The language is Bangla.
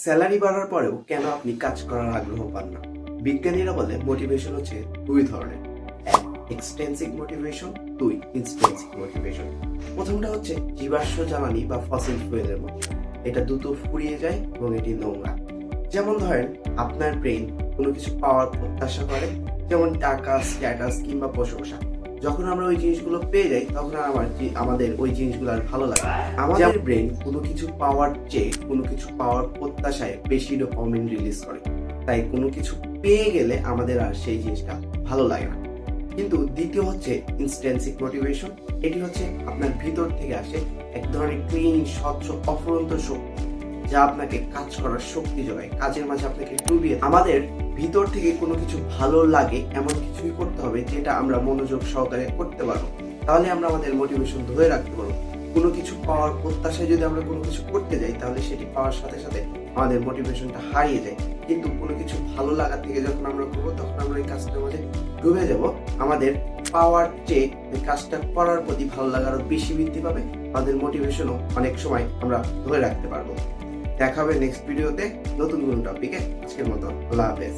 স্যালারি বাড়ার পরেও কেন আপনি কাজ করার আগ্রহ পান না? বিজ্ঞানীরা বলে মোটিভেশন হচ্ছে দুই ধরনের, এক এক্সটেন্সিভ মোটিভেশন, দুই ইনস্টেন্সিভ মোটিভেশন। প্রথমটা হচ্ছে জীবাশ্ম জ্বালানি বা ফসিল ফুয়েলের মতো, এটা দ্রুত ফুরিয়ে যায় এবং এটি নোংরা। যেমন ধরেন আপনার ব্রেন কোনো কিছু পাওয়ার প্রত্যাশা করে, যেমন টাকা, স্ট্যাটাস কিংবা প্রশংসা। যখন আমরা ওই জিনিসগুলো পেয়ে যাই তখন আর আমাদের ওই জিনিসগুলো আর ভালো লাগে না। আমাদের ব্রেন কোনো কিছু পাওয়ার চেয়ে কোনো কিছু পাওয়ার প্রত্যাশায় বেশি ডোপামিন রিলিজ করে, তাই কোনো কিছু পেয়ে গেলে আমাদের আর সেই জিনিসটা ভালো লাগে না। কিন্তু দ্বিতীয় হচ্ছে ইনস্ট্যান্সিভ মোটিভেশন। এটি হচ্ছে আপনার ভিতর থেকে আসে এক ধরনের ক্লিন, স্বচ্ছ, অফুরন্ত শক্তি, যা আপনাকে কাজ করার শক্তি যোগায়, কাজের মাঝে আপনাকে ডুবিয়ে। আমাদের ভিতর থেকে কোনো কিছু ভালো লাগে এমন কিছুই করতে হবে যেটা আমরা মনোযোগ সহকারে করতে পারবো, তাহলে আমরা আমাদের মোটিভেশন ধরে রাখতে পারবো। কোনো কিছু পাওয়ার প্রত্যাশায় যদি আমরা কোনো কিছু করতে যাই তাহলে সেটি পাওয়ার সাথে সাথে আমাদের মোটিভেশনটা হারিয়ে যায়। কিন্তু কোনো কিছু ভালো লাগা থেকে যখন আমরা করবো তখন আমরা এই কাজটার মাঝে ডুবে যাব। আমাদের পাওয়ার চেয়ে এই কাজটা করার প্রতি ভালো লাগা আরো বেশি বৃদ্ধি পাবে, আমাদের মোটিভেশনও অনেক সময় আমরা ধরে রাখতে পারবো। দেখা হবে নেক্সট ভিডিওতে নতুন কোনো টপিকে। আজকের মতো আল্লাহ হাফেজ।